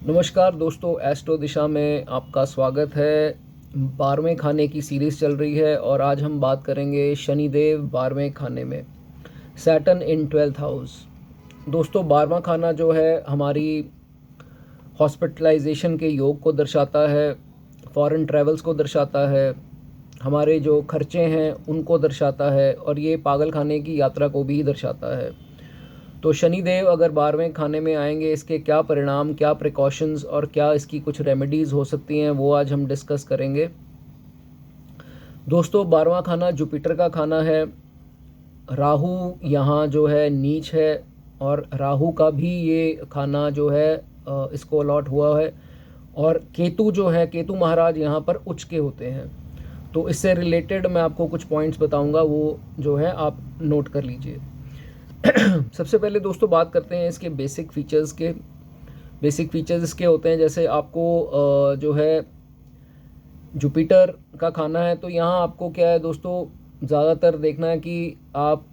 नमस्कार दोस्तों, एस्ट्रो दिशा में आपका स्वागत है। 12वें खाने की सीरीज़ चल रही है और आज हम बात करेंगे शनिदेव 12वें खाने में, सैटर्न इन 12th हाउस। दोस्तों, 12वां खाना जो है हमारी हॉस्पिटलाइजेशन के योग को दर्शाता है, फॉरेन ट्रैवल्स को दर्शाता है, हमारे जो खर्चे हैं उनको दर्शाता है और ये पागल खाने की यात्रा को भी दर्शाता है। तो शनिदेव अगर 12वें खाने में आएंगे, इसके क्या परिणाम, क्या प्रिकॉशंस और क्या इसकी कुछ रेमेडीज़ हो सकती हैं, वो आज हम डिस्कस करेंगे। दोस्तों, 12वां खाना जुपिटर का खाना है। राहु यहाँ जो है नीच है और राहु का भी ये खाना जो है इसको अलॉट हुआ है। और केतु जो है, केतु महाराज यहाँ पर उच्च के होते हैं। तो इससे रिलेटेड मैं आपको कुछ पॉइंट्स बताऊंगा, वो जो है आप नोट कर लीजिए। सबसे पहले दोस्तों बात करते हैं इसके बेसिक फीचर्स के। बेसिक फीचर्स इसके होते हैं, जैसे आपको जो है जुपिटर का खाना है, तो यहाँ आपको क्या है दोस्तों, ज़्यादातर देखना है कि आप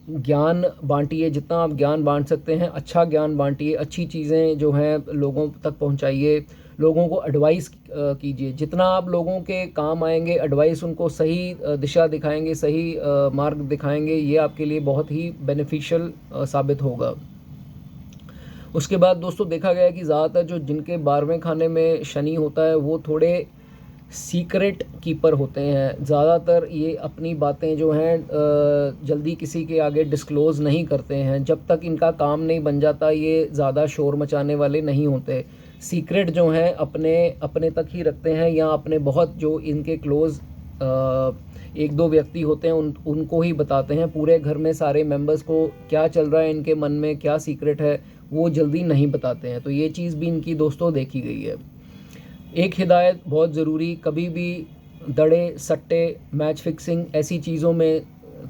ज्ञान बांटिए, जितना आप ज्ञान बांट सकते हैं अच्छा ज्ञान बांटिए, अच्छी चीज़ें जो हैं लोगों तक पहुँचाइए, लोगों को एडवाइस कीजिए। जितना आप लोगों के काम आएंगे, एडवाइस उनको सही दिशा दिखाएंगे, सही मार्ग दिखाएंगे, ये आपके लिए बहुत ही बेनिफिशियल साबित होगा। उसके बाद दोस्तों देखा गया है कि ज़्यादातर जो जिनके 12वें खाने में शनि होता है वो थोड़े सीक्रेट कीपर होते हैं। ज़्यादातर ये अपनी बातें जो हैं जल्दी किसी के आगे डिस्क्लोज़ नहीं करते हैं। जब तक इनका काम नहीं बन जाता ये ज़्यादा शोर मचाने वाले नहीं होते। सीक्रेट जो हैं अपने अपने तक ही रखते हैं, या अपने बहुत जो इनके क्लोज़ एक दो व्यक्ति होते हैं उनको ही बताते हैं। पूरे घर में सारे मेंबर्स को क्या चल रहा है, इनके मन में क्या सीक्रेट है, वो जल्दी नहीं बताते हैं। तो ये चीज़ भी इनकी दोस्तों देखी गई है। एक हिदायत बहुत ज़रूरी, कभी भी दड़े सट्टे, मैच फिक्सिंग, ऐसी चीज़ों में,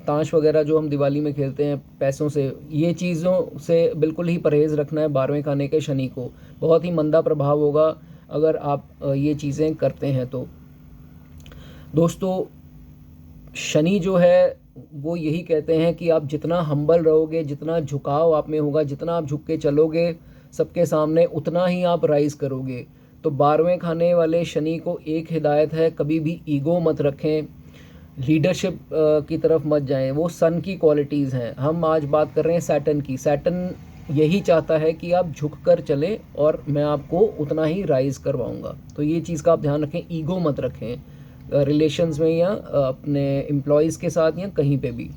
ताश वगैरह जो हम दिवाली में खेलते हैं पैसों से, ये चीज़ों से बिल्कुल ही परहेज़ रखना है। 12वें खाने के शनि को बहुत ही मंदा प्रभाव होगा अगर आप ये चीज़ें करते हैं। तो दोस्तों, शनि जो है वो यही कहते हैं कि आप जितना हम्बल रहोगे, जितना झुकाव आप में होगा, जितना आप झुक के चलोगे सबके सामने, उतना ही आप राइज़ करोगे। तो 12वें खाने वाले शनि को एक हिदायत है, कभी भी ईगो मत रखें, लीडरशिप की तरफ मत जाएं। वो सन की क्वालिटीज़ हैं। हम आज बात कर रहे हैं सैटर्न की। सैटर्न यही चाहता है कि आप झुक कर चलें और मैं आपको उतना ही राइज़ करवाऊंगा। तो ये चीज़ का आप ध्यान रखें, ईगो मत रखें रिलेशंस में, या अपने एम्प्लॉयज़ के साथ, या कहीं पे भी।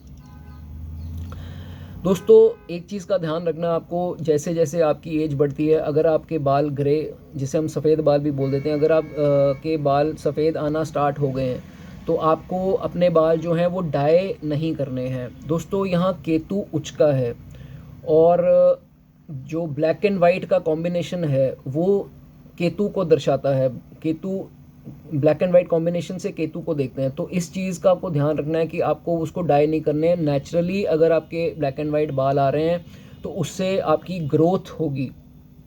दोस्तों, एक चीज़ का ध्यान रखना आपको, जैसे जैसे आपकी एज बढ़ती है, अगर आपके बाल ग्रे, जिसे हम सफ़ेद बाल भी बोल देते हैं, अगर आप के बाल सफ़ेद आना स्टार्ट हो गए हैं तो आपको अपने बाल जो हैं वो डाई नहीं करने हैं। दोस्तों, यहाँ केतु उच्च का है और जो ब्लैक एंड वाइट का कॉम्बिनेशन है वो केतु को दर्शाता है। Ketu, black and white combination से केतु को देखते हैं। तो इस चीज़ का आपको ध्यान रखना है कि आपको उसको डाई नहीं करने हैं। नेचुरली अगर आपके ब्लैक एंड वाइट बाल आ रहे हैं तो उससे आपकी ग्रोथ होगी।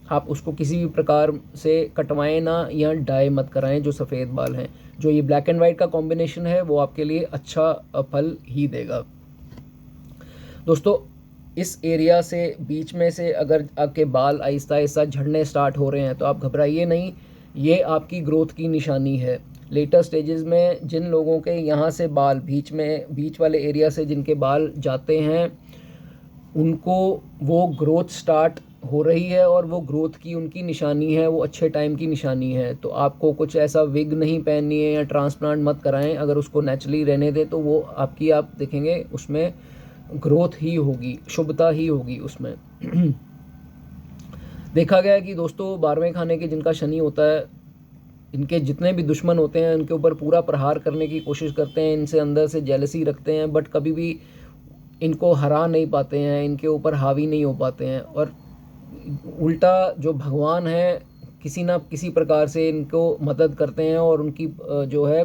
आप उसको किसी भी प्रकार से कटवाएं ना, या डाई मत कराएं। जो सफ़ेद बाल हैं, जो ये ब्लैक एंड वाइट का कॉम्बिनेशन है, वो आपके लिए अच्छा फल ही देगा। दोस्तों, इस एरिया से, बीच में से अगर आपके बाल आहिस्ता आहिस्ता झड़ने स्टार्ट हो रहे हैं तो आप घबराइए नहीं, ये आपकी ग्रोथ की निशानी है। लेटर स्टेजेस में जिन लोगों के यहाँ से बाल बीच वाले एरिया से जिनके बाल जाते हैं, उनको वो ग्रोथ स्टार्ट हो रही है और वो ग्रोथ की उनकी निशानी है, वो अच्छे टाइम की निशानी है। तो आपको कुछ ऐसा विग नहीं पहननी है या ट्रांसप्लांट मत कराएं। अगर उसको नेचुरली रहने दें तो वो आपकी, आप देखेंगे उसमें ग्रोथ ही होगी, शुभता ही होगी उसमें। देखा गया है कि दोस्तों, 12वें खाने के जिनका शनि होता है, इनके जितने भी दुश्मन होते हैं उनके ऊपर पूरा प्रहार करने की कोशिश करते हैं, इनसे अंदर से जेलसी रखते हैं, बट कभी भी इनको हरा नहीं पाते हैं, इनके ऊपर हावी नहीं हो पाते हैं। और उल्टा जो भगवान है किसी ना किसी प्रकार से इनको मदद करते हैं और उनकी जो है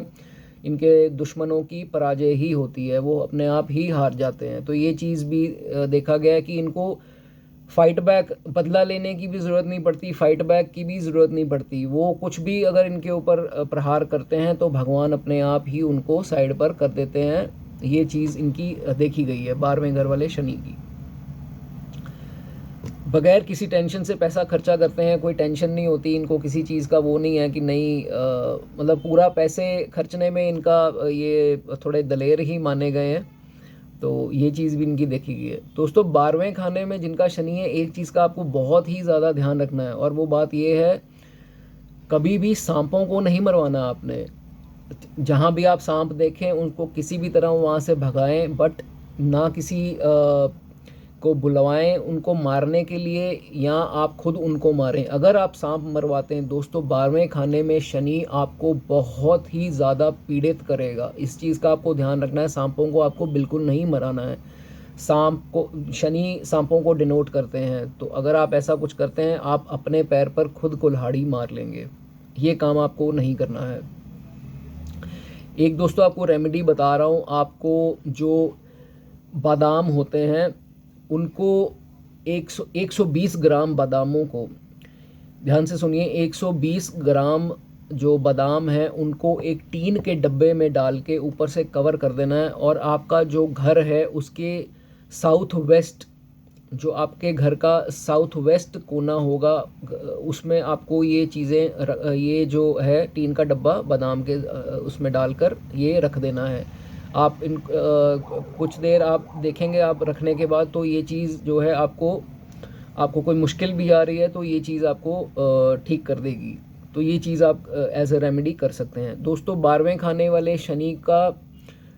इनके दुश्मनों की पराजय ही होती है, वो अपने आप ही हार जाते हैं। तो ये चीज़ भी देखा गया है कि इनको फाइट बैक, बदला लेने की भी ज़रूरत नहीं पड़ती, फाइट बैक की भी ज़रूरत नहीं पड़ती। वो कुछ भी अगर इनके ऊपर प्रहार करते हैं तो भगवान अपने आप ही उनको साइड पर कर देते हैं। ये चीज़ इनकी देखी गई है 12वें घर वाले शनि की। बगैर किसी टेंशन से पैसा खर्चा करते हैं, कोई टेंशन नहीं होती इनको, किसी चीज़ का वो नहीं है कि नहीं मतलब पूरा पैसे खर्चने में इनका ये थोड़े दलेर ही माने गए हैं, तो ये चीज़ भी इनकी देखी गई है। दोस्तों 12वें खाने में जिनका शनि है, एक चीज़ का आपको बहुत ही ज़्यादा ध्यान रखना है, और वो बात ये है, कभी भी सांपों को नहीं मरवाना आपने। जहाँ भी आप सांप देखें उनको किसी भी तरह वहाँ से भगाएं, बट ना किसी को बुलवाएं उनको मारने के लिए, या आप खुद उनको मारें। अगर आप सांप मरवाते हैं दोस्तों, 12वें खाने में शनि आपको बहुत ही ज़्यादा पीड़ित करेगा। इस चीज़ का आपको ध्यान रखना है, सांपों को आपको बिल्कुल नहीं मराना है। सांप को, शनि सांपों को डिनोट करते हैं, तो अगर आप ऐसा कुछ करते हैं आप अपने पैर पर खुद कुल्हाड़ी मार लेंगे। ये काम आपको नहीं करना है। एक दोस्तों आपको रेमेडी बता रहा हूँ, आपको जो बादाम होते हैं उनको 120 ग्राम बादामों को, ध्यान से सुनिए, 120 ग्राम जो बादाम है उनको एक टीन के डब्बे में डाल के ऊपर से कवर कर देना है, और आपका जो घर है उसके साउथ वेस्ट, जो आपके घर का साउथ वेस्ट कोना होगा, उसमें आपको ये चीज़ें, ये जो है टीन का डब्बा बादाम के उसमें डालकर ये रख देना है। आप इन कुछ देर आप देखेंगे, आप रखने के बाद तो ये चीज़ जो है आपको कोई मुश्किल भी आ रही है तो ये चीज़ आपको ठीक कर देगी। तो ये चीज़ आप एज ए रेमेडी कर सकते हैं। दोस्तों 12वें खाने वाले शनि का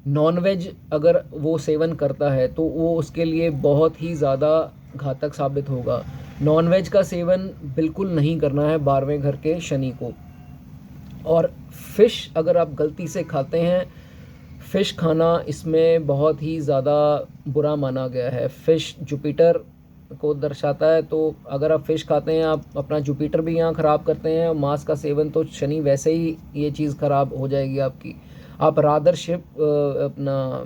नॉनवेज अगर वो सेवन करता है तो वो उसके लिए बहुत ही ज़्यादा घातक साबित होगा। नॉनवेज का सेवन बिल्कुल नहीं करना है 12वें घर के शनि को। और फ़िश अगर आप गलती से खाते हैं, फ़िश खाना इसमें बहुत ही ज़्यादा बुरा माना गया है। फ़िश जुपिटर को दर्शाता है, तो अगर आप फ़िश खाते हैं आप अपना जुपिटर भी यहाँ ख़राब करते हैं, और मांस का सेवन तो शनि वैसे ही ये चीज़ ख़राब हो जाएगी आपकी। आप रादर शिप अपना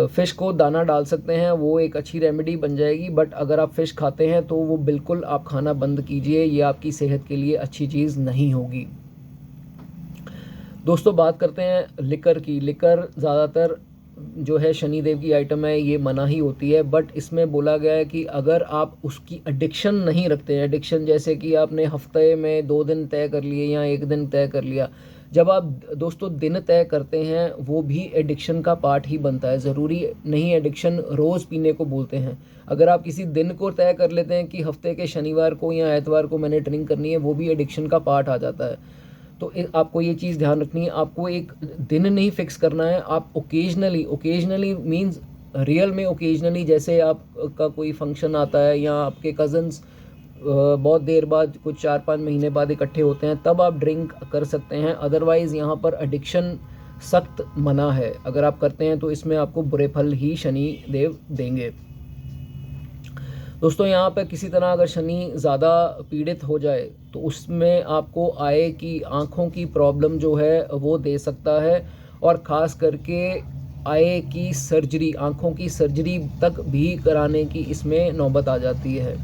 फ़िश को दाना डाल सकते हैं, वो एक अच्छी रेमेडी बन जाएगी। बट अगर आप फ़िश खाते हैं तो वो बिल्कुल आप खाना बंद कीजिए, ये आपकी सेहत के लिए अच्छी चीज़ नहीं होगी। दोस्तों बात करते हैं लिकर की। लिकर ज़्यादातर जो है शनिदेव की आइटम है, ये मना ही होती है, बट इसमें बोला गया है कि अगर आप उसकी एडिक्शन नहीं रखते हैं, एडिक्शन जैसे कि आपने हफ्ते में 2 दिन तय कर लिए या 1 दिन तय कर लिया, जब आप दोस्तों दिन तय करते हैं वो भी एडिक्शन का पार्ट ही बनता है। ज़रूरी नहीं एडिक्शन रोज़ पीने को बोलते हैं। अगर आप किसी दिन को तय कर लेते हैं कि हफ्ते के शनिवार को या एतवार को मैंने ड्रिंक करनी है, वो भी एडिक्शन का पार्ट आ जाता है। तो आपको ये चीज़ ध्यान रखनी है, आपको एक दिन नहीं फिक्स करना है, आप ओकेजनली मीन्स रियल में ओकेजनली, जैसे आपका कोई फंक्शन आता है या आपके कज़न्स बहुत देर बाद, कुछ 4-5 महीने बाद इकट्ठे होते हैं, तब आप ड्रिंक कर सकते हैं। अदरवाइज़ यहाँ पर एडिक्शन सख्त मना है। अगर आप करते हैं तो इसमें आपको बुरे फल ही शनि देव देंगे। दोस्तों यहाँ पर किसी तरह अगर शनि ज़्यादा पीड़ित हो जाए तो उसमें आपको आय की, आँखों की प्रॉब्लम जो है वो दे सकता है, और ख़ास करके आय की सर्जरी, आँखों की सर्जरी तक भी कराने की इसमें नौबत आ जाती है।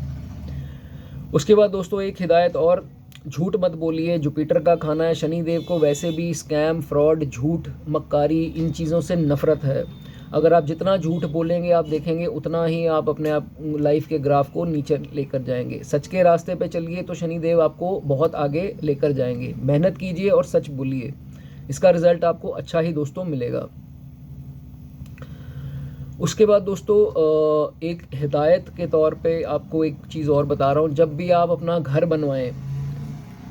उसके बाद दोस्तों एक हिदायत और, झूठ मत बोलिए। जुपिटर का खाना है, शनिदेव को वैसे भी स्कैम, फ्रॉड, झूठ, मक्कारी, इन चीज़ों से नफ़रत है। अगर आप जितना झूठ बोलेंगे आप देखेंगे उतना ही आप अपने आप लाइफ के ग्राफ को नीचे लेकर जाएंगे। सच के रास्ते पे चलिए तो शनिदेव आपको बहुत आगे लेकर जाएंगे। मेहनत कीजिए और सच बोलिए, इसका रिज़ल्ट आपको अच्छा ही दोस्तों मिलेगा। उसके बाद दोस्तों एक हिदायत के तौर पे आपको एक चीज़ और बता रहा हूँ। जब भी आप अपना घर बनवाएं,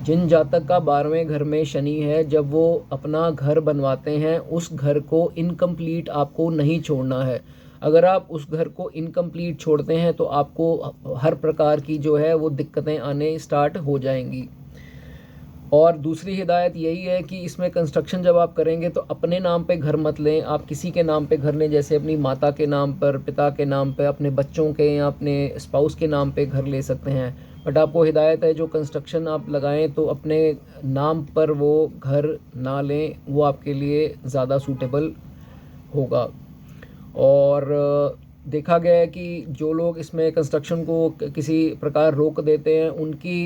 जिन जातक का 12वें घर में शनि है, जब वो अपना घर बनवाते हैं उस घर को इनकम्प्लीट आपको नहीं छोड़ना है। अगर आप उस घर को इनकम्प्लीट छोड़ते हैं तो आपको हर प्रकार की जो है वो दिक्कतें आने स्टार्ट हो जाएंगी। और दूसरी हिदायत यही है कि इसमें कंस्ट्रक्शन जब आप करेंगे तो अपने नाम पे घर मत लें, आप किसी के नाम पे घर लें, जैसे अपनी माता के नाम पर, पिता के नाम पे, अपने बच्चों के या अपने स्पाउस के नाम पे घर ले सकते हैं। बट आपको हिदायत है जो कंस्ट्रक्शन आप लगाएं तो अपने नाम पर वो घर ना लें, वो आपके लिए ज़्यादा सूटेबल होगा। और देखा गया है कि जो लोग इसमें कंस्ट्रक्शन को किसी प्रकार रोक देते हैं उनकी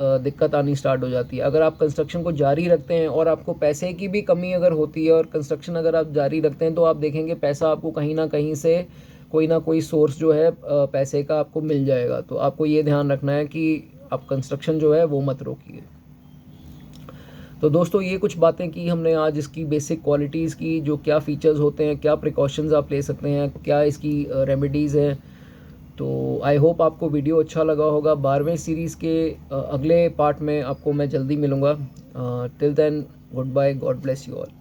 दिक्कत आनी स्टार्ट हो जाती है। अगर आप कंस्ट्रक्शन को जारी रखते हैं और आपको पैसे की भी कमी अगर होती है और कंस्ट्रक्शन अगर आप जारी रखते हैं तो आप देखेंगे पैसा आपको कहीं ना कहीं से कोई ना कोई सोर्स जो है पैसे का आपको मिल जाएगा। तो आपको ये ध्यान रखना है कि आप कंस्ट्रक्शन जो है वो मत रोकिए। तो दोस्तों ये कुछ बातें की हमने आज इसकी बेसिक क्वालिटीज़ की, जो क्या फ़ीचर्स होते हैं, क्या प्रिकॉशंस आप ले सकते हैं, क्या इसकी रेमेडीज़ हैं। तो आई होप आपको वीडियो अच्छा लगा होगा। 12वें सीरीज़ के अगले पार्ट में आपको मैं जल्दी मिलूँगा। Till then goodbye, God bless you all.